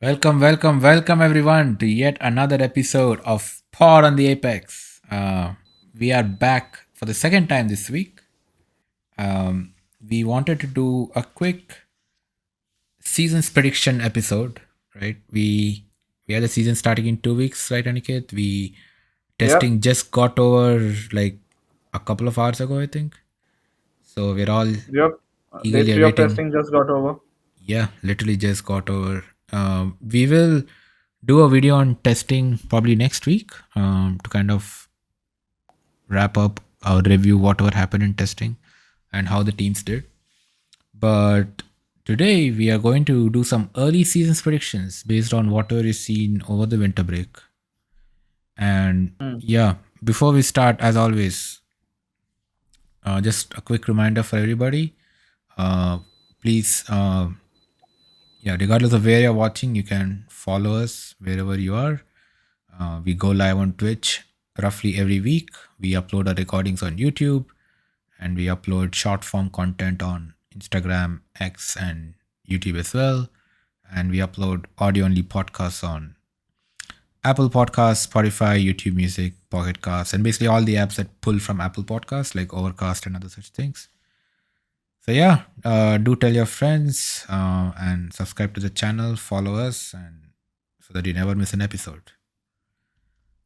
Welcome everyone to yet another episode of Pod on the Apex. We are back for the second time this week. We wanted to do a quick season's prediction episode, right? We had the season starting in 2 weeks, right, Aniket? We Yep, testing just got over like a couple of hours ago, I think. So we're all yep. Day eagerly three of awaiting. testing just got over. Yeah, literally just got over. We will do a video on testing probably next week to kind of wrap up our review whatever happened in testing and how the teams did. But today we are going to do some early seasons predictions based on whatever is seen over the winter break. And Hmm. yeah, before we start, as always, just a quick reminder for everybody. Uh, please, yeah, regardless of where you're watching, you can follow us wherever you are. We go live on Twitch roughly every week. We upload our recordings on YouTube and we upload short form content on Instagram, X, and YouTube as well. And we upload audio only podcasts on Apple Podcasts, Spotify, YouTube Music, Pocket Casts, and basically all the apps that pull from Apple Podcasts like Overcast and other such things. So yeah, do tell your friends and subscribe to the channel, follow us, and so that you never miss an episode.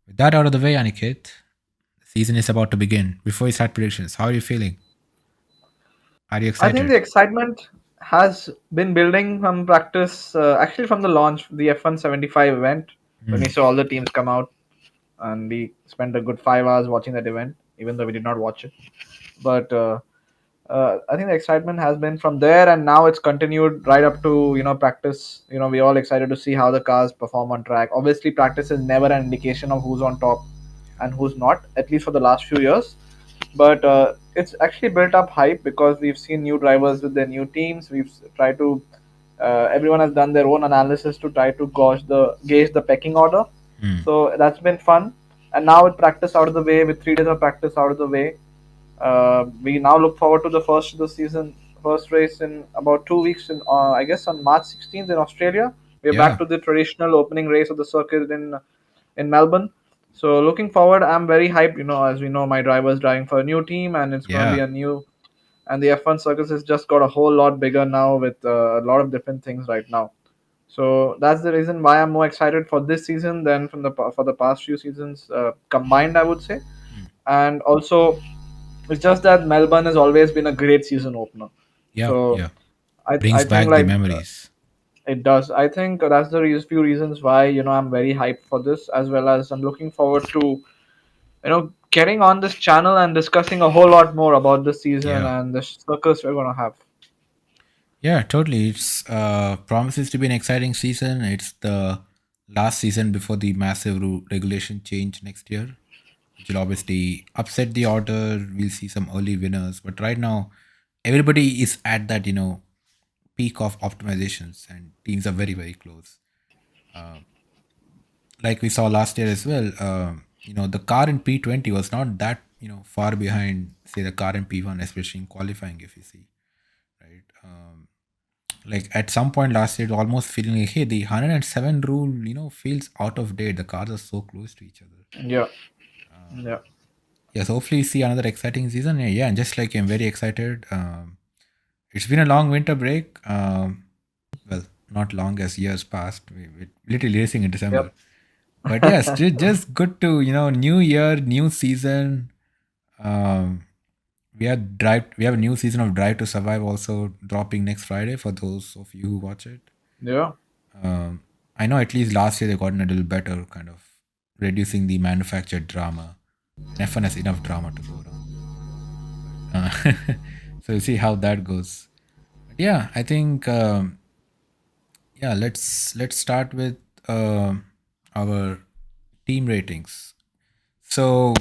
With that out of the way, Aniket, the season is about to begin. Before we start predictions, how are you feeling? Are you I think the excited? excitement has been building from practice, actually from the launch, the F175 event, when we Hmm. saw all the teams come out and we spent a good 5 hours watching that event, even though we did not watch it. But I think the excitement has been from there, and now it's continued right up to practice. We're all excited to see how the cars perform on track. Obviously, practice is never an indication of who's on top and who's not, at least for the last few years. But it's actually built up hype because we've seen new drivers with their new teams. We've tried to everyone has done their own analysis to try to gauge the pecking order. Hmm. So that's been fun. And now with practice out of the way, with 3 days of practice out of the way, we now look forward to the first of the season, first race in about 2 weeks. I guess on March 16th in Australia, we're back Yeah. to the traditional opening race of the circuit in Melbourne. So looking forward, I'm very hyped. As we know, my driver's driving for a new team, and it's going to be Yeah. a new. And the F1 circus has just got a whole lot bigger now with a lot of different things right now. So that's the reason why I'm more excited for this season than for the past few seasons combined, I would say. Hmm. And also, it's just that Melbourne has always been a great season opener. Yeah. So Yeah. I Brings think back the like memories. it does. I think that's the few reasons why I'm very hyped for this, as well as I'm looking forward to getting on this channel and discussing a whole lot more about this season Yeah. and the circus we're gonna have. Yeah, totally. It's promises to be an exciting season. It's the last season before the massive regulation change next year, which will obviously upset the order. We'll see some early winners, but right now, everybody is at that peak of optimizations, and teams are very close. Like we saw last year as well. The car in P20 was not that far behind, say, the car in P1, especially in qualifying. If you see, right? Like at some point last year, it almost feeling like, hey, the 107 rule, feels out of date. The cars are so close to each other. Yeah, yeah. Yes, hopefully we see another exciting season. Yeah, and just like I'm very excited. It's been a long winter break. Well, not long as years passed. We literally racing in December. Yep. But yes, just good to new year, new season. Um, we have a new season of Drive to Survive also dropping next Friday for those of you who watch it. Yeah. Um, I know at least last year they gotten a little better, kind of reducing the manufactured drama. And F1 has enough drama to go around. But, so we'll see how that goes. But yeah, I think yeah, let's start with our team ratings. So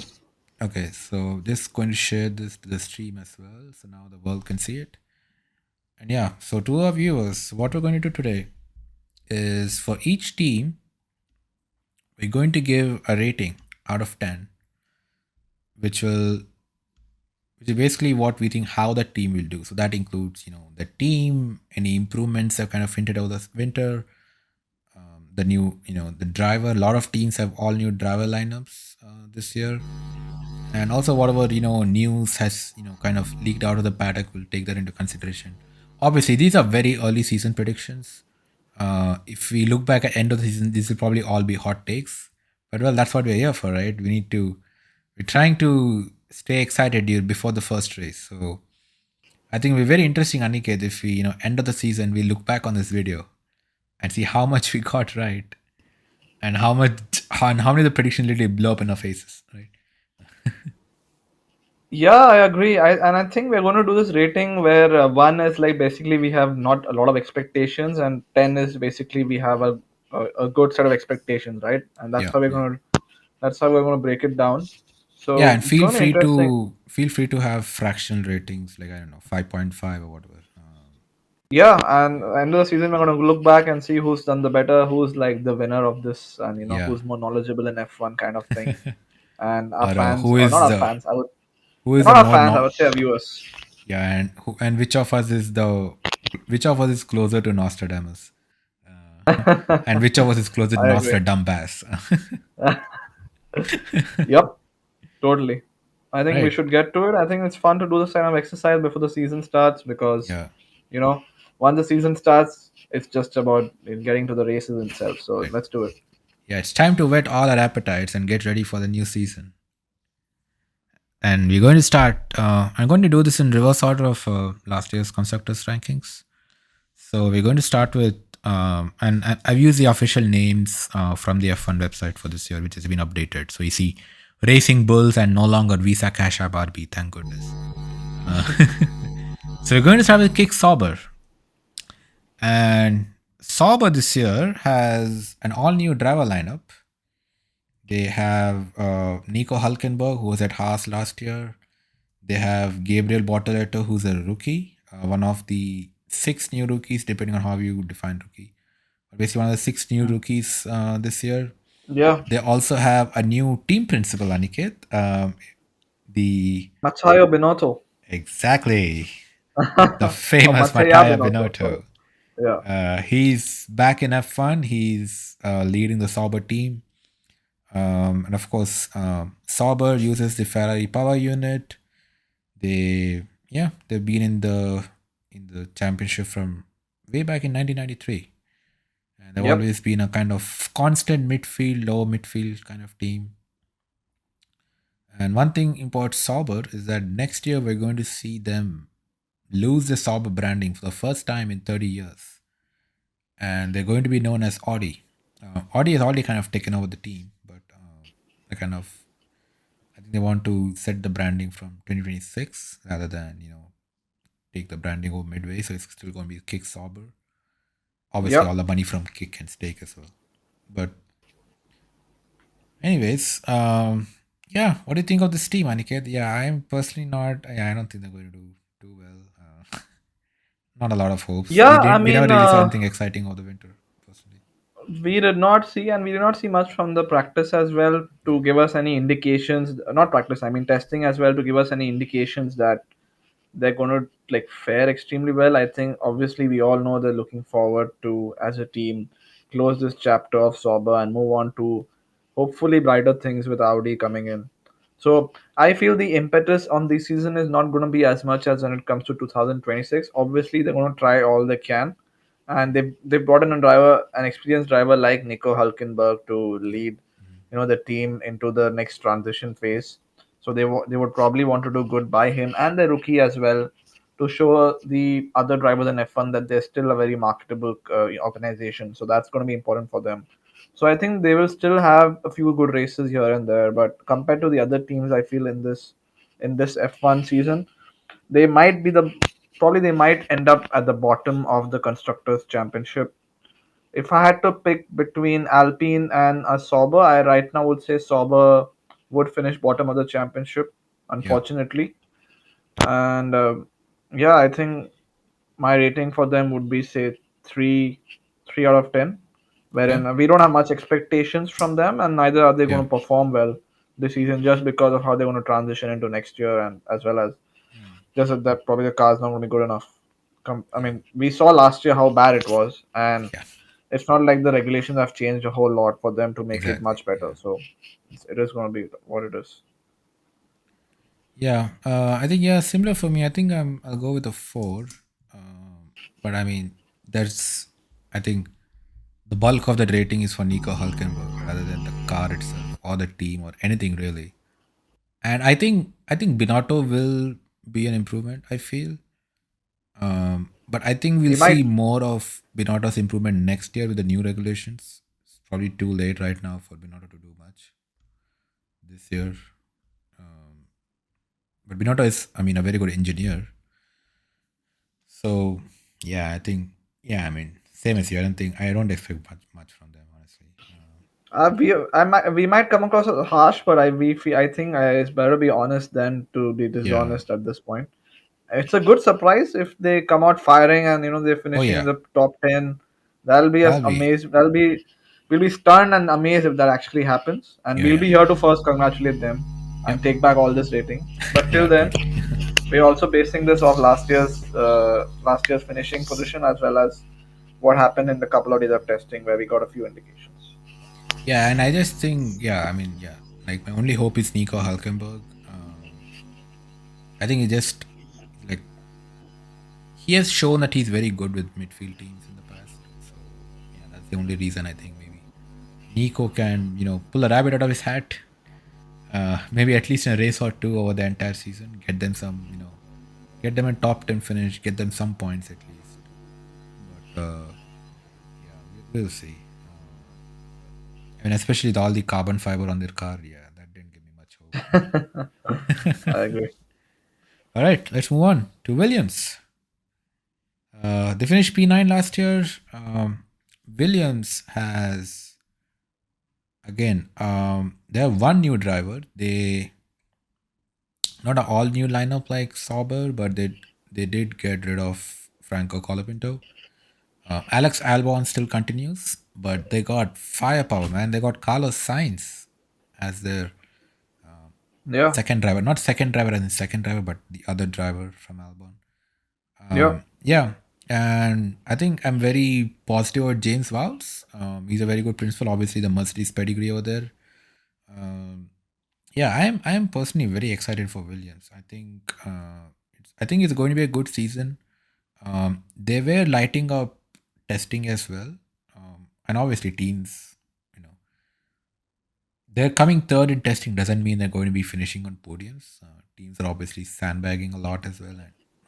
okay, so just going to share this to the stream as well, so now the world can see it. And yeah, so to our viewers, what we're going to do today is for each team we're going to give a rating out of 10, which will which is basically what we think how the team will do. So that includes the team, any improvements that kind of hinted over the winter, the new, the driver. A lot of teams have all new driver lineups this year, and also whatever news has kind of leaked out of the paddock, will take that into consideration. Obviously, these are very early season predictions. If we look back at end of the season, this will probably all be hot takes. But well, that's what we're here for, right? We're trying to stay excited before the first race. So I think it'll be very interesting, Aniket, if we, end of the season, we look back on this video and see how much we got right, and how many of the predictions literally blow up in our faces, right? Yeah, I agree. I think we're going to do this rating where one is like basically we have not a lot of expectations, and 10 is basically we have a good set of expectations, right? And Yeah, yeah. that's how we're going to break it down. Yeah, So and it's going to be interesting. feel free to have fractional ratings, like I don't know, 5.5 or whatever. Yeah, and end of the season we're going to look back and see who's done the better, who's like the winner of this, and Yeah. who's more knowledgeable in F1 kind of thing. And our Or fans, who or not is our the fans, I would who is the not our more fans, I no would say our viewers. yeah, and which of us is closer to Nostradamus? And which of us is closer to I agree. Nostradamus? Yep. Totally. I think we Right. should get to it. I think it's fun to do this kind of exercise before the season starts because, Yeah. you know, once the season starts, it's just about getting to the races itself. So Right. let's do it. Yeah, it's time to whet all our appetites and get ready for the new season. And we're going to start. I'm going to do this in reverse order of last year's constructors rankings. So we're going to start with, and I've used the official names from the F1 website for this year, which has been updated. So you see Racing Bulls and no longer Visa Cash App RB, thank goodness. Uh, so we're going to start with Kick Sauber. And Sauber this year has an all new driver lineup. They have Nico Hulkenberg, who was at Haas last year. They have Gabriel Bortoleto, who's a rookie, one of the six new rookies, depending on how you define rookie. Basically, one of the six new rookies this year. Yeah. They also have a new team principal, Aniket. The Matteo Binotto. exactly the Or famous Matteo Mattia Binotto. Sorry. Binotto. Yeah. He's back in F1. He's leading the Sauber team. And of course, Sauber uses the Ferrari power unit. They've been in the championship from way back in 1993, and they've Yep. always been a kind of constant midfield, low midfield kind of team. And one thing about Sauber is that next year we're going to see them lose the Sauber branding for the first time in 30 years, and they're going to be known as Audi. Audi has already kind of taken over the team, but they kind of I think they want to set the branding from 2026 rather than take the branding over midway. So it's still going to be Kick Sauber. Obviously, all Yep. the money from Kick and Stake as well. But anyways, yeah. What do you think of this team, Aniket? Yeah, I'm personally not. Yeah, I don't think they're going to do too well. Not a lot of hopes. We Yeah. I did. We never mean, really saw anything exciting over the winter, personally. we did not see, and we did not see much from the practice as well to give us any indications. Not practice, I mean testing as well to give us any indications that they're going to like fare extremely well. I think obviously we all know they're looking forward to as a team close this chapter of Sauber and move on to hopefully brighter things with Audi coming in. So I feel the impetus on this season is not going to be as much as when it comes to 2026. Obviously they're going to try all they can, and they brought in a driver, an experienced driver like Nico Hulkenberg to lead the team into the next transition phase. So they would probably want to do good by him and the rookie as well to show the other drivers in F1 that they're still a very marketable organization. So that's going to be important for them. So I think they will still have a few good races here and there, but compared to the other teams, I feel in this F1 season, they might be the probably they might end up at the bottom of the constructors championship. If I had to pick between Alpine and a Sauber, I right now would say Sauber would finish bottom of the championship, Yeah, unfortunately. And yeah, I think my rating for them would be say three, 3 out of 10. yeah, Wherein we don't have much expectations from them, and neither are they yeah. going to perform well this season just because of how they're going to transition into next year, and as well as Hmm. just that probably the car's not going to be good enough. I Yeah, mean, we saw last year how bad it was, and yeah, it's not like the regulations have changed a whole lot for them to make it Exactly. much better. Yeah. So it is going to be what it is. Yeah. I think yeah, similar for me. I think I'll go with a four. But I mean, there's I think the bulk of that rating is for Nico Hulkenberg rather than the car itself or the team or anything really. And I think Binotto will be an improvement. I feel, but I think we'll He might. see more of Binotto's improvement next year with the new regulations. It's probably too late right now for Binotto to do much this year. Um, but Binotto is, I mean, a very good engineer. So yeah, I think yeah, I mean, same as you. I don't expect much from them honestly. We might come across as harsh, but I think it's better be honest than to be Yeah. dishonest at this point. It's a good surprise if they come out firing and they're Oh finishing in yeah, the top 10. That'll be as that'll be amazed. We'll be stunned and amazed if that actually happens, and yeah, we'll yeah, be here to first congratulate them and yep, take back all this rating. But till yeah, then, totally. we're also basing this off last year's finishing position as well as what happened in the couple of days of testing where we got a few indications. Yeah, and I just think yeah, I mean yeah, like my only hope is Nico Hulkenberg. I think he just like he has shown that he's very good with midfield teams in the past. So yeah, that's the only reason I think maybe Nico can pull a rabbit out of his hat. Maybe at least in a race or two over the entire season, get them some get them a top 10 finish, get them some points at least. But yeah, we'll see. I mean, especially all the carbon fiber on their car. Yeah, that didn't give me much hope. I agree. All right, let's move on to Williams. They finished P9 last year. Williams has again. They have one new driver. They not an all new lineup like Sauber, but they did get rid of Franco Colapinto. Alex Albon still continues, but they got firepower, man. They got Carlos Sainz as their Yeah, second driver, not second driver as in second driver, but the other driver from Albon. yeah, Yeah, and I think I'm very positive about James Vowles. He's a very good principal. Obviously, the Mercedes pedigree over there. Um, yeah, I am personally very excited for Williams. I think it's going to be a good season. They were lighting up testing as well, and obviously teams. You know, they're coming third in testing doesn't mean they're going to be finishing on podiums. Teams are obviously sandbagging a lot as well,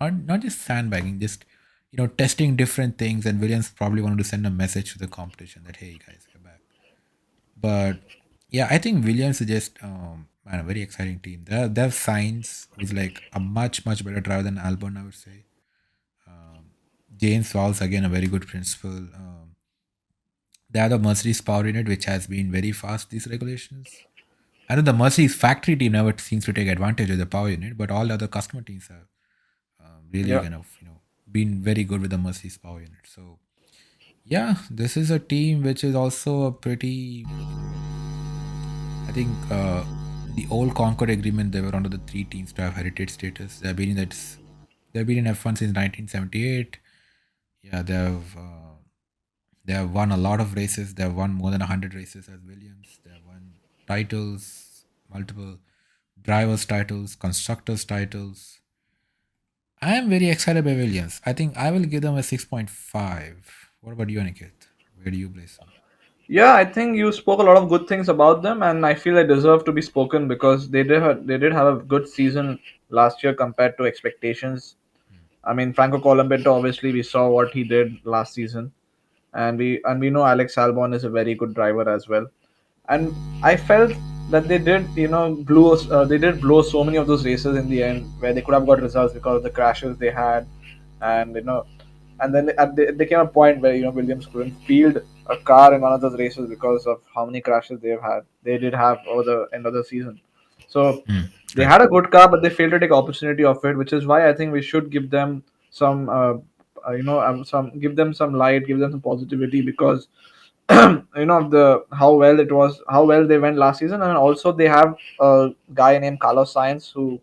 and not just sandbagging, just testing different things. And Williams probably wanted to send a message to the competition that hey guys, we're back. But yeah, I think Williams is just man, a very exciting team. They have Sainz, who's like a much better driver than Albon, I would say. Um, James Walls again a very good principal. They have the Mercedes power unit, which has been very fast these regulations. I know the Mercedes factory team never seems to take advantage of the power unit, but all other customer teams have really yeah. kind of been very good with the Mercedes power unit. So yeah, this is a team which is also a pretty I think the old Concord agreement they were one of the three teams to have heritage status. They've been in F1 since 1978. Yeah, they have won a lot of races. They have won more than 100 races as Williams. They have won titles, multiple drivers' titles, constructors' titles. I am very excited by Williams. I think I will give them a 6.5. What about you, Aniket? Where do you place them? Yeah, I think you spoke a lot of good things about them, and I feel they deserve to be spoken because they did have a good season last year compared to expectations. I mean, Franco Colambetto, obviously, we saw what he did last season, and we know Alex Albon is a very good driver as well. And I felt that they did blow so many of those races in the end where they could have got results because of the crashes they had, and and then there came a point where Williams couldn't field a car in one of those races because of how many crashes they did have over the end of the season. So Hmm, they right. had a good car, but they failed to take opportunity of it, which is why I think we should give them some some give them some light, give them some positivity because the how well they went last season, and also they have a guy named Carlos Sainz who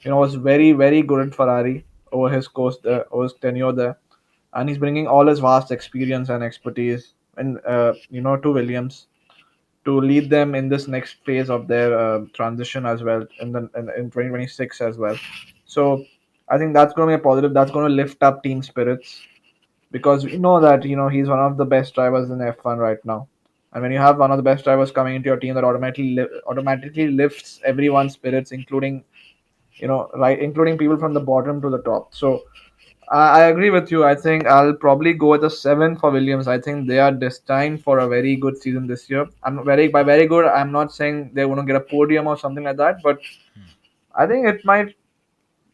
was very good at Ferrari over his tenure there, and he's bringing all his vast experience and expertise and to Williams to lead them in this next phase of their transition as well in 2026 as well. So I think that's going to be a positive. That's going to lift up team spirits because we know that he's one of the best drivers in F1 right now. And when you have one of the best drivers coming into your team, that automatically lifts everyone's spirits, including right, including people from the bottom to the top. So I agree with you. I think I'll probably go with a 7 for Williams. I think they are destined for a very good season this year. I'm very by very good. I'm not saying they're going to get a podium or something like that, but I think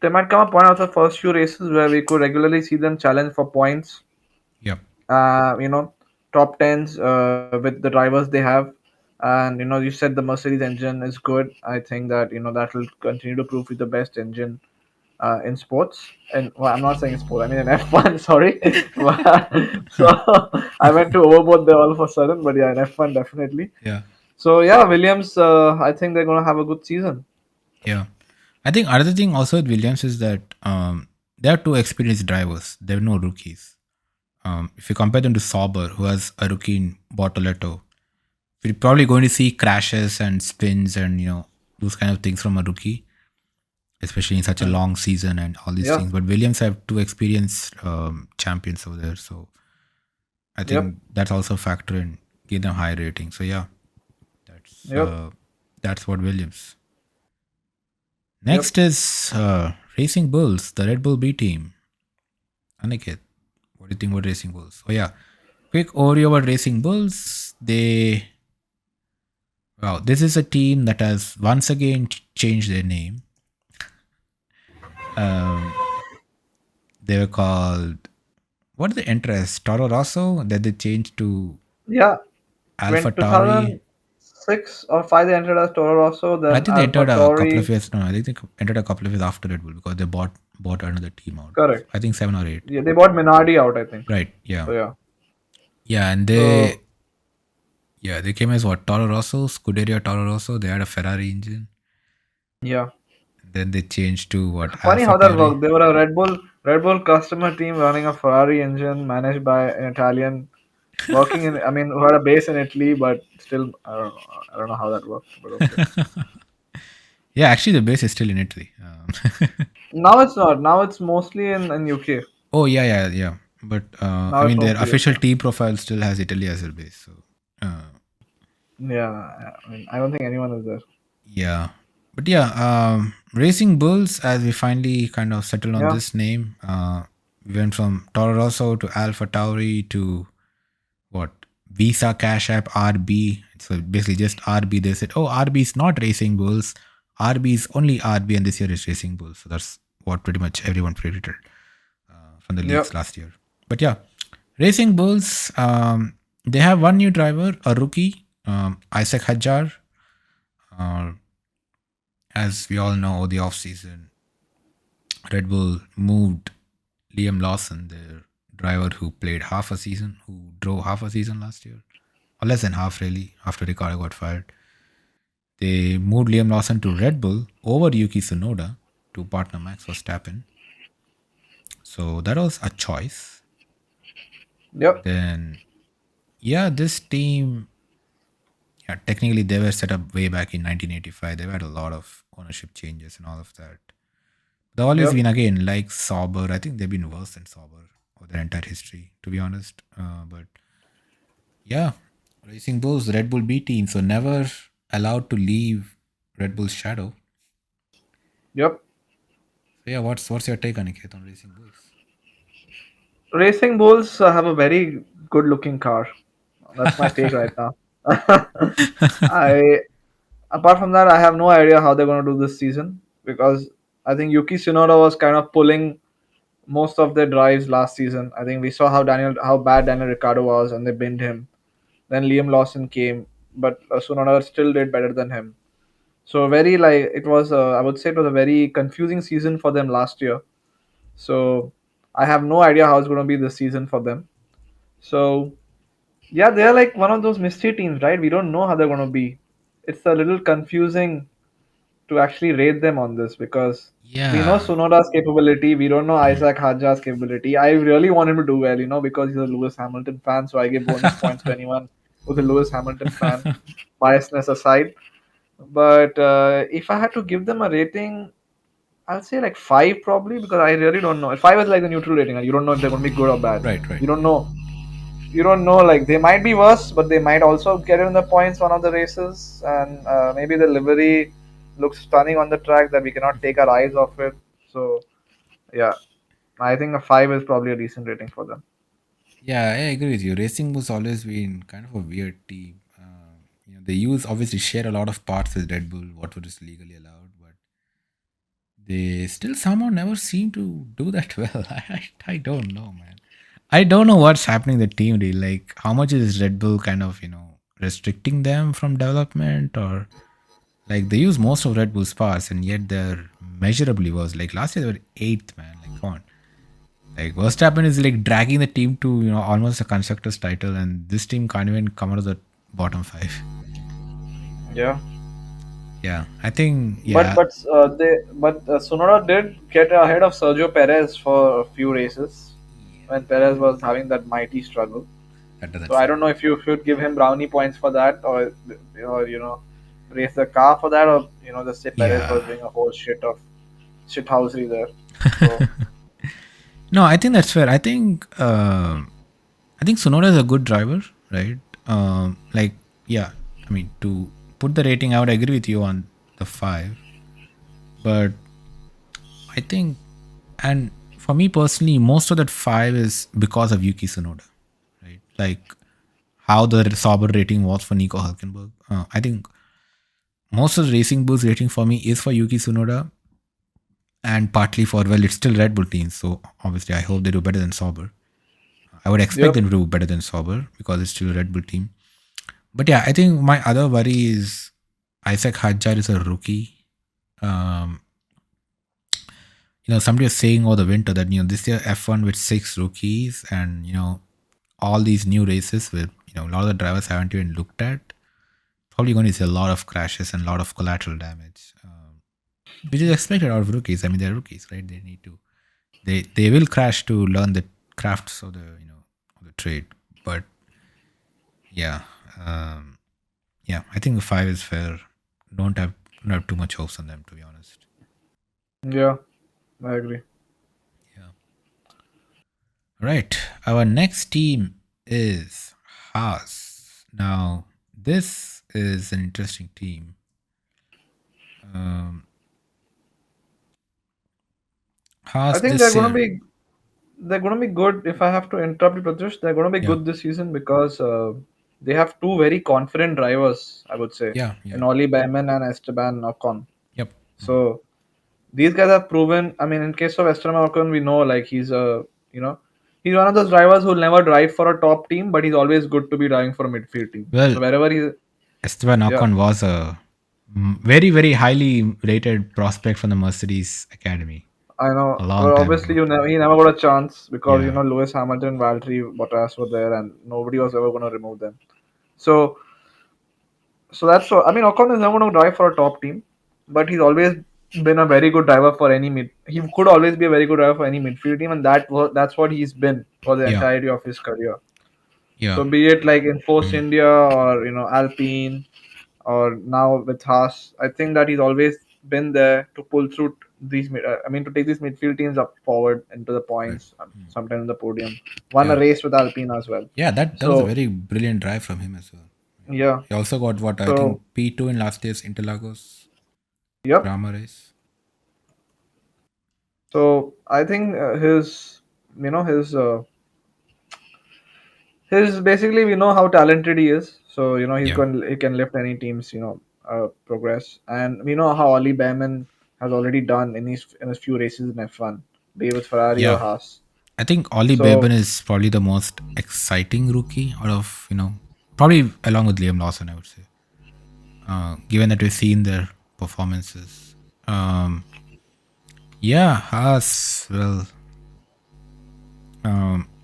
there might come a point after the first few races where we could regularly see them challenge for points. Yep. Uh, you know, Top tens with the drivers they have, and you said the Mercedes engine is good. I think that that will continue to prove to be the best engine in sports. And well, I'm not saying sport. I mean in F1. Sorry. So I went to overboard there all of a sudden, but yeah, in F1 definitely. Yeah. So yeah, Williams. I think they're gonna have a good season. Yeah. I think another thing also with Williams is that they are two experienced drivers. They're no rookies. If you compare them to Sauber, who has a rookie in Bortoletto, we're probably going to see crashes and spins and those kind of things from a rookie, especially in such a And long season and all these yeah, things. But Williams have two experienced champions over there, so I yep, think that's also a factor in give them high rating. So yeah, that's yep, uh, that's what Williams. yep. Next is Racing Bulls, the Red Bull B team. Aniket, what do you think about Racing Bulls? Oh yeah, quick overview about Racing Bulls. This is a team that has once again changed their name. Um, they were called, what did they enter as? Toro Rosso? That they changed to Yeah, Alpha when Tauri. 2006 or 5 they entered as Toro Rosso, I then think they Alpha entered a couple of Tauri. years. No, I think they entered a couple of years after Red Bull because they bought another team out. Correct. I think 7 or 8. Yeah, they bought Minardi out, I think. Right. Yeah. So yeah. Yeah, and So they came as what, Toro Rosso, Scuderia Toro Rosso. They had a Ferrari engine. yeah. Then they changed to what, Funny Alpha how that Tauri. worked. They were a Red Bull customer team running a Ferrari engine managed by an Italian, working in. I mean, who had a base in Italy, but still, I don't know. I don't know how that worked, but okay. Yeah, actually the base is still in Italy. Now it's not. Now it's mostly in UK. Oh yeah. But I Now it's mean, their mostly official UK. team profile still has Italy as their base. So uh, Yeah, I mean, I don't think anyone is there. yeah, but yeah, Racing Bulls. As we finally kind of settled on Yeah, this name, we went from Toro Rosso to Alpha Tauri to what, Visa Cash App RB. So basically just RB. They said, oh, RB is not Racing Bulls. RB is only RB, and this year is Racing Bulls. So that's what pretty much everyone predicted from the yeah, leaks last year. But yeah, Racing Bulls, they have one new driver, a rookie, Isaac Hadjar. Uh, as we all know, the offseason, Red Bull moved Liam Lawson, their driver who played half a season, who drove half a season last year, or less than half really, after Ricardo got fired. They moved Liam Lawson to Red Bull over Yuki Tsunoda to partner Max Verstappen. So that was a choice. yep, Then, yeah, this team, yeah, technically they were set up way back in 1985. They've had a lot of ownership changes and all of that. They've always yep, been, again, like Sauber. I think they've been worse than Sauber over their entire history, to be honest. But yeah, Racing Bulls, Red Bull B team, so never allowed to leave Red Bull's shadow. yep. So yeah, what's your take on Aniket on Racing Bulls? Racing Bulls have a very good-looking car. That's my take right now. I Apart from that, I have no idea how they're going to do this season because I think Yuki Tsunoda was kind of pulling most of their drives last season. I think we saw how bad Daniel Ricciardo was, and they binned him. Then Liam Lawson came, but Tsunoda still did better than him. So very like it was. I would say it was a very confusing season for them last year. So I have no idea how it's going to be this season for them. So yeah, they're like one of those mystery teams, right? We don't know how they're going to be. It's a little confusing to actually rate them on this because we know Yeah. Sunoda's capability. We don't know Mhm. Isaac Hadja's capability. I really want him to do well, because he's a Lewis Hamilton fan. So I give bonus points to anyone who's a Lewis Hamilton fan, biasness aside. But if I had to give them a rating, I'll say like five probably because I really don't know. Five is like the neutral rating. You don't know if they're going to be good or bad. Right, right. You don't know. You don't know. Like they might be worse, but they might also get in the points one of the races, and maybe the livery looks stunning on the track that we cannot take our eyes off it. So yeah, I think a five is probably a decent rating for them. Yeah, I agree with you. Racing was always been kind of a weird team. They use obviously share a lot of parts with Red Bull, what was legally allowed, but they still somehow never seem to do that well. I don't know, man. I don't know what's happening in the team. Really. Like, how much is Red Bull kind of restricting them from development, or like they use most of Red Bull's parts, and yet they're measurably worse. Like last year they were eighth, man. Like, come on. Like Verstappen is like dragging the team to almost a constructors title, and this team can't even come out of the bottom five. Yeah, Yeah, I think but yeah, Sunoda did get ahead of Sergio Perez for a few races yeah, when Perez was having that mighty struggle. So that's I true. don't know if you should give him brownie points for that, or raise the car for that, or just say Perez Yeah. was doing a whole shithousery there. So No, I think that's fair. I think Sonoda is a good driver, right? Like yeah, I mean to put the rating, I would agree with you on the five, but I think and for me personally, most of that five is because of Yuki Tsunoda, right? Like how the Sauber rating was for Nico Hulkenberg. I think most of the Racing Bulls rating for me is for Yuki Tsunoda, and partly for well, it's still Red Bull team, so obviously I hope they do better than Sauber. I would expect yep, them to do better than Sauber because it's still a Red Bull team. But yeah, I think my other worry is Isaac Hadjar is a rookie. Um, Somebody was saying over the winter that this year F1 with six rookies and all these new races where a lot of the drivers haven't even looked at. Probably going to see a lot of crashes and a lot of collateral damage, which is expected out of rookies. I mean, they're rookies, right? They need to they will crash to learn the crafts of the of the trade. But yeah, um, yeah, I think the five is fair. Don't have too much hopes on them, to be honest. yeah, I agree. Yeah. Right. Our next team is Haas. Now, this is an interesting team. Um, I Haas think this year. they're gonna be good. If I have to interrupt you, Pratyush, they're gonna be Yeah. good this season because they have two very confident drivers. I would say Yeah. in Yeah. Oli Behrman and Esteban Ocon. Yep. Mm. So these guys have proven. I mean, in case of Esteban Ocon, we know like you know he's one of those drivers who'll never drive for a top team, but he's always good to be driving for a midfield team. Well, So wherever he's, Esteban yeah, Ocon was a very, very highly rated prospect from the Mercedes Academy I know. a long Well, time obviously, ago. he never got a chance because Yeah. Lewis Hamilton, Valtteri Bottas were there, and nobody was ever going to remove them. So, so that's what I mean. Ocon is never going to drive for a top team, but he's always been a very good driver for any mid. He could always be a very good driver for any midfield team, and that's what he's been for the Yeah. entirety of his career. Yeah. So, be it like in Force Mm. India or Alpine or now with Haas, I think that he's always been there to pull through I mean, to take these midfield teams up forward into the Right. points, Mm. sometimes in the podium. Won a Yeah. race with Alpine as well. Yeah. That was a So very brilliant drive from him as well. yeah. He also got what I think So P2 in last year's Interlagos yep. drama race. So I think you know, his basically we know how talented he is. So Yeah. he can lift any team's progress, and we know how Oli Behrman has already done in his few races in F1, be it with Ferrari or Yeah. Haas. I think Ollie Beban So is probably the most exciting rookie out of, probably along with Liam Lawson, I would say, given that we've seen their performances. Um, yeah, Haas, well,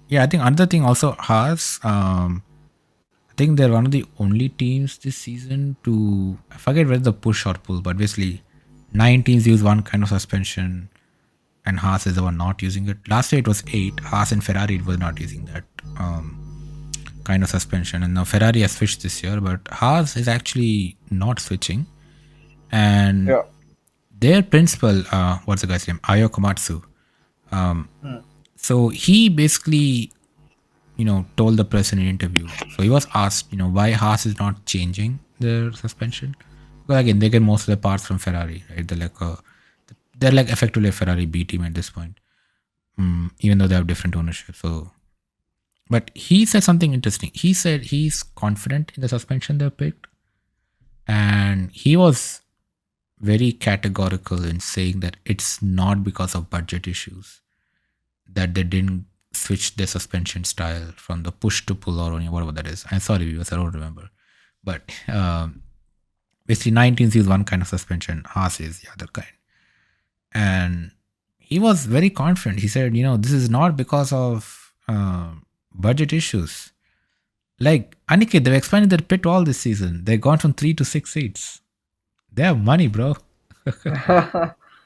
yeah, I think another thing also, Haas, I think they're one of the only teams this season to, I forget whether the push or pull, but basically Nine teams use one kind of suspension, and Haas is the one not using it. Last year it was eight. Haas and Ferrari were not using that um, kind of suspension, and now Ferrari has switched this year, but Haas is actually not switching. And Yeah. their principal, what's the guy's name? Ayo Komatsu. Um, Hmm. so he basically, told the press in an interview. So he was asked, why Haas is not changing their suspension. Well, again, they get most of the parts from Ferrari, right? They're like effectively a Ferrari B team at this point, even though they have different ownership. So, but he said something interesting. He said he's confident in the suspension they picked, and he was very categorical in saying that it's not because of budget issues that they didn't switch their suspension style from the push to pull or whatever that is. I'm sorry, viewers, I don't remember. But basically, 19s use one kind of suspension, Haas is the other kind. And he was very confident. He said, this is not because of budget issues. Like, Aniket, they've expanded their pit wall this season. They've gone from 3 to 6 seats. They have money, bro.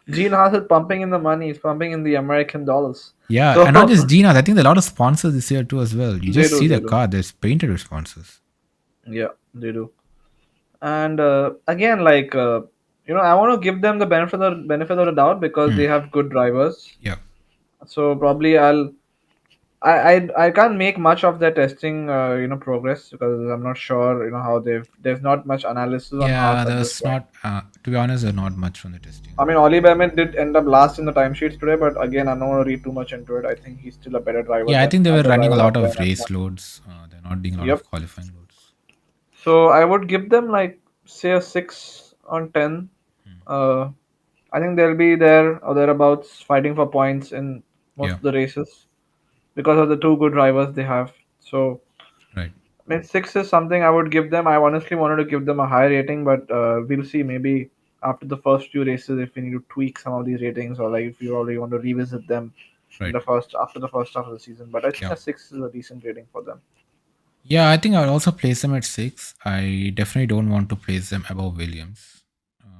Gene Haas is pumping in the money. He's pumping in the American dollars. Yeah, and not just So Gina. I think there are a lot of sponsors this year too as well. You they just do, see the they do. car; there's painted with sponsors. Yeah, they do. And again, like I want to give them the benefit of the doubt because Hmm. they have good drivers. Yeah, So probably I can't make much of their testing progress because I'm not sure how there's not much analysis on yeah. Haas at this There's point. not. To be honest, there's not much from the testing I on mean, Haas. Oli Behrman did end up last in the timesheets today, but again, I don't want to read too much into it. I think he's still a better driver Yeah, I than think they were other running a drivers lot out there of in F1. race loads. They're not doing a lot Yep. of qualifying loads. So I would give them like say a 6 on 10. Hmm. Uh, I think they'll be there or thereabouts fighting for points in most Yeah, of the races because of the two good drivers they have. So right. I mean, 6 is something I would give them. I honestly wanted to give them a high rating, but we'll see. Maybe after the first few races, if we need to tweak some of these ratings, or like if you already want to revisit them in Right. the first after the first half of the season. But I think Yeah. a 6 is a decent rating for them. Yeah, I think I would also place them at 6. I definitely don't want to place them above Williams. Um,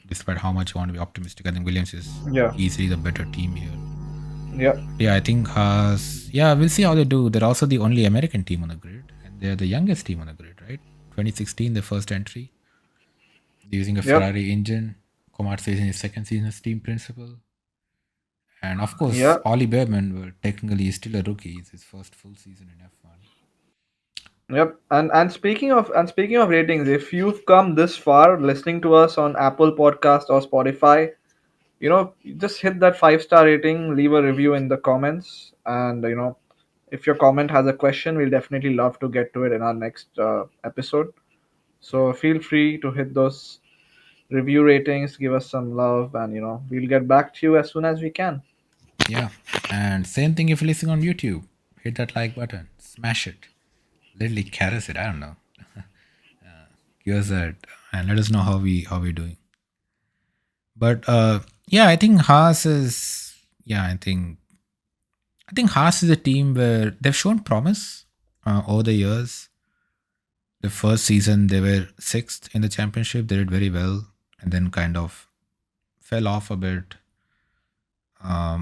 Despite how much I want to be optimistic, I think Williams is Yeah, easily the better team here. yeah, But yeah, I think Haas. Yeah, we'll see how they do. They're also the only American team on the grid, and they're the youngest team on the grid, right? 2016, the first entry. They're using a yep, Ferrari engine. Komatsu is in his second season as team principal. And of course, yeah. Ollie Behrman, well, technically, is still a rookie. It's his first full season in F1. Yep. And speaking of ratings, if you've come this far listening to us on Apple Podcast or Spotify, just hit that 5-star rating, leave a review in the comments, and if your comment has a question, we'll definitely love to get to it in our next episode. Yeah, So feel free to hit those review ratings, give us some love, and we'll get back to you as soon as we can. yeah. And same thing if you're listening on YouTube. Hit that like button, smash it, literally caress it. I don't know. Give us that, and let us know how we're doing. But yeah, I think Haas is. Yeah, I think Haas is a team where they've shown promise over the years. The first season they were sixth in the championship. They did very well, and then kind of fell off a bit.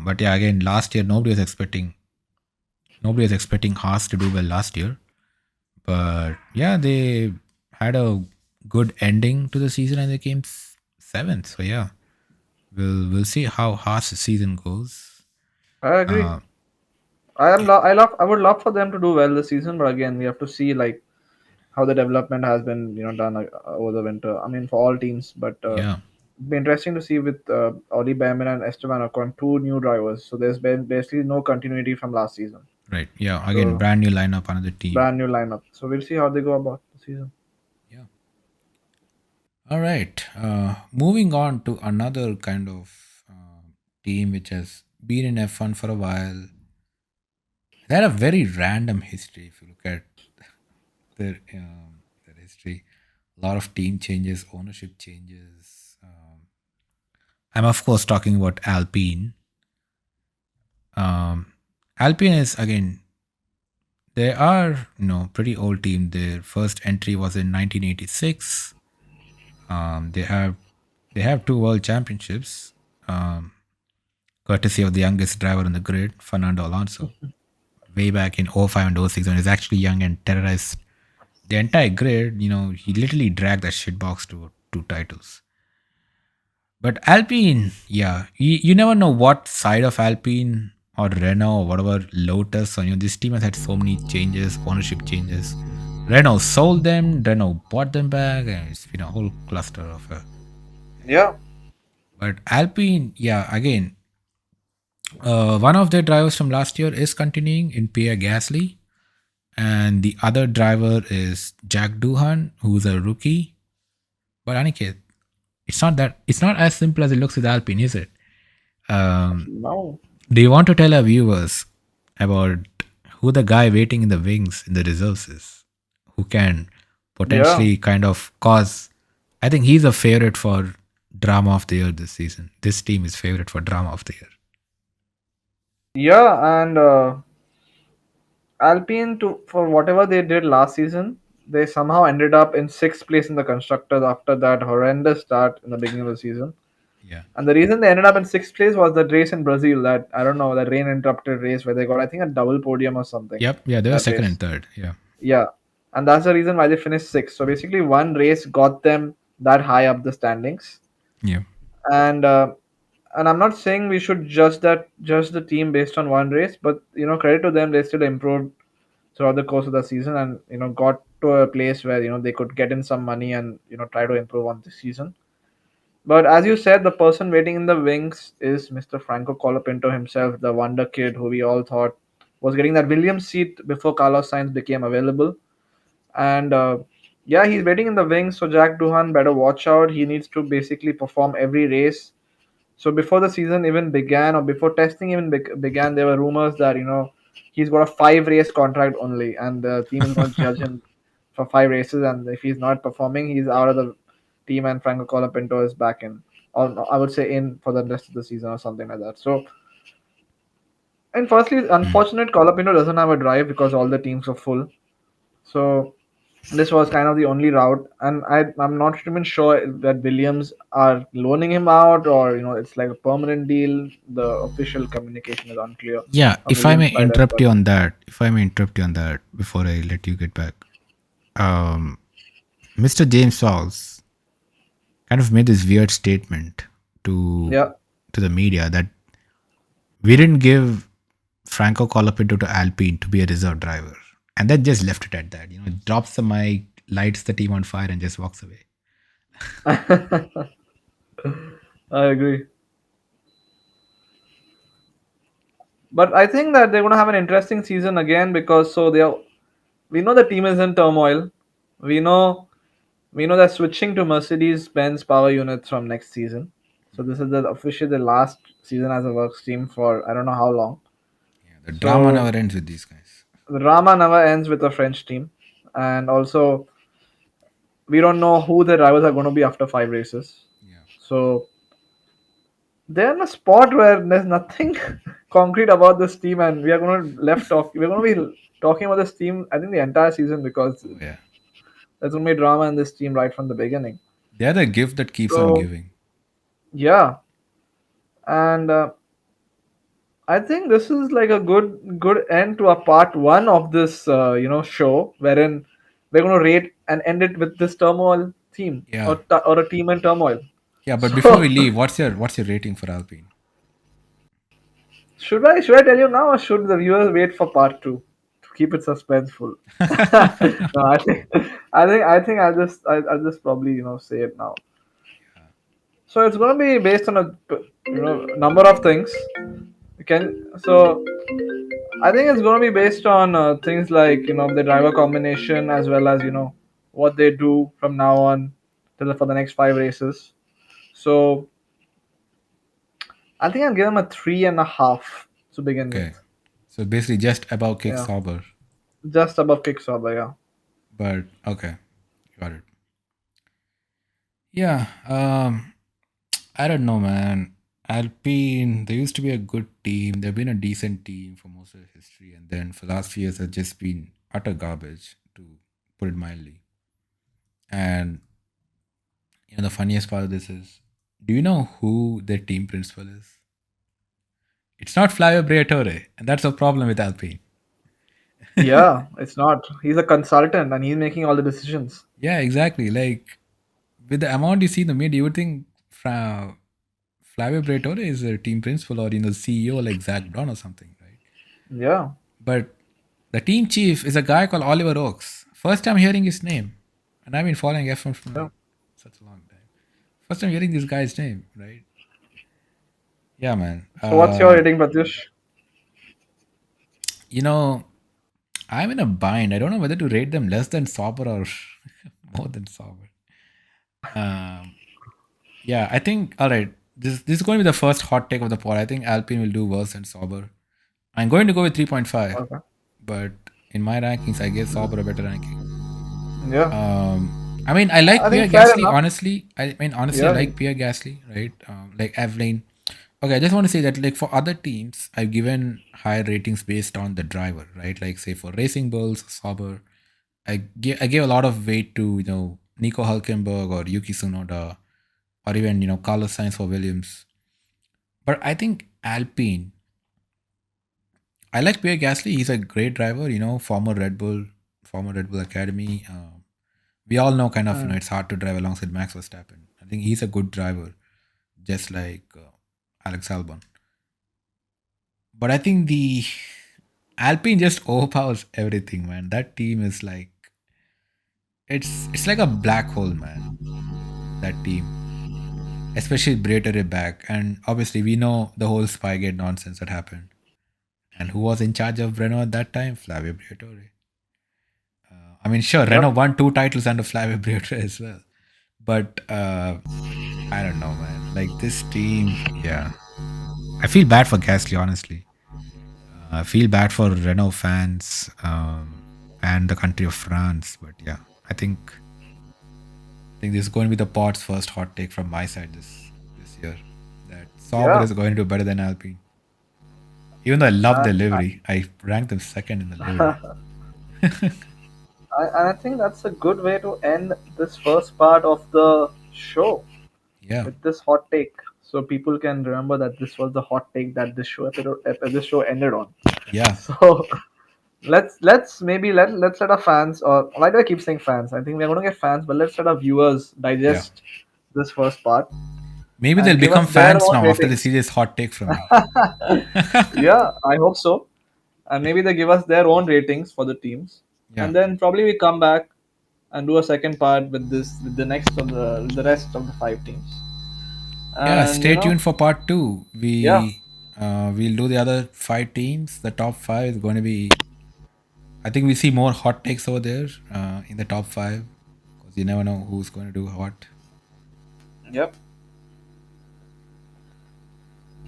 But yeah, again, last year nobody was expecting Haas to do well last year. But yeah, they had a good ending to the season and they came seventh. So yeah, we'll see how Haas season goes. I agree. Uh, yeah, I would love for them to do well this season, but again, we have to see like how the development has been done over the winter. I mean, for all teams, but yeah, it'd be interesting to see with Oli Behrman and Esteban Ocon, two new drivers. So there's been basically no continuity from last season. right. Yeah, again, So brand new lineup, another team. brand new lineup. So we'll see how they go about the season. Yeah. All right. Moving on to another kind of team which has been in F1 for a while. They had a very random history if you look at their history. A lot of team changes, ownership changes. I'm of course talking about Alpine. Um, Alpine is again they are pretty old team. Their first entry was in 1986. They They have two world championships, um, courtesy of the youngest driver on the grid, Fernando Alonso. Way back in '05 and '06 when he was actually young and terrorized the entire grid. He literally dragged that shitbox to two titles. But Alpine, yeah, you never know what side of Alpine or Renault or whatever Lotus. So, this team has had so many changes, ownership changes. Renault sold them, Renault bought them back, and it's been a whole cluster of a. Yeah, But Alpine, yeah, again, one of their drivers from last year is continuing in Pierre Gasly, and the other driver is Jack Doohan, who's a rookie. But Aniket, it's not as simple as it looks with Alpine, is it? Um, no, do you want to tell our viewers about who the guy waiting in the wings in the reserves is, who can yeah, potentially kind of cause? I think he's a favorite for drama of the year this season. This team is favorite for drama of the year. yeah, and Alpine to for whatever they did last season, they somehow ended up in sixth place in the constructors after that horrendous start in the beginning of the season. Yeah. And the reason they ended up in sixth place was that race in Brazil, that I don't know, that rain interrupted race where they got I think a double podium or something. Yep. Yeah, they were That second and race. third. Yeah. Yeah. And that's the reason why they finished sixth. So basically one race got them that high up the standings. Yeah. And I'm not saying we should judge the team based on one race, but credit to them, they still improved throughout the course of the season, and got to a place where they could get in some money and try to improve on the season. But as you said, the person waiting in the wings is Mr. Franco Colapinto himself, the wonder kid who we all thought was getting that Williams seat before Carlos Sainz became available. And yeah, he's waiting in the wings, so Jack Duhan better watch out. He needs to basically perform every race. So before the season even began, or before testing even began, there were rumors that he's got a 5 race contract only, and the team is going to judge him for 5 races, and if he's not performing, he's out of the team, and Franco Colapinto is back in, or no, I would say in for the rest of the season or something like that. So, and firstly, it's Mm. unfortunate Colapinto doesn't have a drive because all the teams are full. So this was kind of the only route, and I'm not even sure that Williams are loaning him out, or it's like a permanent deal. The official communication is unclear Yeah. from If I Williams' may side as interrupt well. you on that, before I let you get back, um, Mr. James Falls kind of made this weird statement to Yeah. to the media that we didn't give Franco Colapinto to Alpine to be a reserve driver, and then just left it at that. Drops the mic, lights the team on fire, and just walks away. I agree, but I think that they're going to have an interesting season again, because we know the team is in turmoil. We know we know they're switching to Mercedes Benz power units from next season. So this is officially the last season as a works team for I don't know how long. Yeah, the drama So never ends with these guys. the drama never ends with the French team, and also we don't know who the rivals are going to be after 5 races. Yeah. So they're in a spot where there's nothing concrete about this team, and we are going to left talk. We're going to be talking about this team, I think, the entire season, because Oh yeah. there's going to be drama in this team right from the beginning. They're the gift that keeps on So giving. yeah, and I think this is like a good end to a part one of this show, wherein we're going to rate and end it with this turmoil theme, Yeah. or a team in turmoil. Yeah, but before we So leave, what's your rating for Alpine? should I tell you now, or should the viewers wait for part two to keep it suspenseful? No, I think I'll just probably say it now. So it's going to be based on a number of things. So I think it's going to be based on things like the driver combination, as well as what they do from now on for the next 5 races. So I think I'll give them a 3.5 to begin with. Okay. So basically just above kick Yeah, Sauber. just above Kickstarter. Yeah, But okay. Got it. Yeah. I don't know, man. Alpine, they used to be a good team. They've been a decent team for most of their history, and then for the last few years have just been utter garbage, to put it mildly. And the funniest part of this is Do you know who their team principal is? It's not Flavio Briatore, and that's a problem with Alpine. Yeah, it's not. He's a consultant and he's making all the decisions. Yeah, exactly. Like with the amount you see in the media, you would think Flavio Briatore is a team principal or CEO like Zach Brown or something, right? Yeah, But the team chief is a guy called Oliver Oaks. First time hearing his name, and I've been following F1 from yeah. like such a long time. First time hearing this guy's name, right? Yeah, man. So what's your rating, Pratyush? You know, I'm in a bind. I don't know whether to rate them less than Sauber or more than Sauber. Um, yeah, I think all right. This is going to be the first hot take of the pod. I think Alpine will do worse than Sauber. I'm going to go with 3.5, Okay. but in my rankings, I guess Sauber a better ranking. Yeah, I mean, I like I Pierre think fair Gasly. enough. Honestly, I Yeah, like Pierre Gasly, right? Like Evelyn. Okay, I just want to say that, like, for other teams, I've given higher ratings based on the driver, right? Like, say for Racing Bulls, Sauber, I gave a lot of weight to Nico Hulkenberg or Yuki Tsunoda or even Carlos Sainz for Williams. But I think Alpine, I like Pierre Gasly. He's a great driver. Former Red Bull Academy. We all know kind of mm, it's hard to drive alongside Max Verstappen. I think he's a good driver, just like Alex Albon. But I think the Alpine just overpowers everything, man. That team is like it's like a black hole, man. That team, especially Briatore back, and obviously we know the whole Spygate nonsense that happened. And who was in charge of Renault at that time? Flavio Briatore. I mean, sure, Renault yep. won two titles under Flavio Briatore as well, but I don't know, man. Like this team, yeah. I feel bad for Gasly, honestly. I feel bad for Renault fans and the country of France. But yeah, I think this is going to be the pod's first hot take from my side this year. That Sauber Yeah, is going to do better than Alpine. Even though I love the and livery, I ranked them second in the livery. I think that's a good way to end this first part of the show Yeah, with this hot take, so people can remember that this was the hot take that this show ended on. yeah, So let's maybe let's let our fans, or why do I keep saying fans? I think we're going to get fans, but let's let our viewers yeah. digest this first part Maybe they'll and give become us their fans own now after they ratings. see this hot take from me. Yeah, I hope so. And maybe they give us their own ratings for the teams, Yeah, and then probably we come back and do a second part with the rest of the five teams. yeah. And Stay tuned for part two. yeah, We'll do the other five teams. The top five is going to be. I think we see more hot takes over there in the top five because you never know who's going to do what. yep.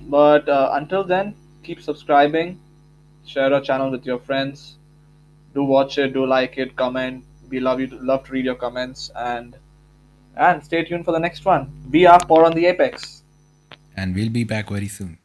But until then, keep subscribing, share our channel with your friends, do watch it, do like it, comment. We love to read your comments, and stay tuned for the next one. We are Por on the Apex. And we'll be back very soon.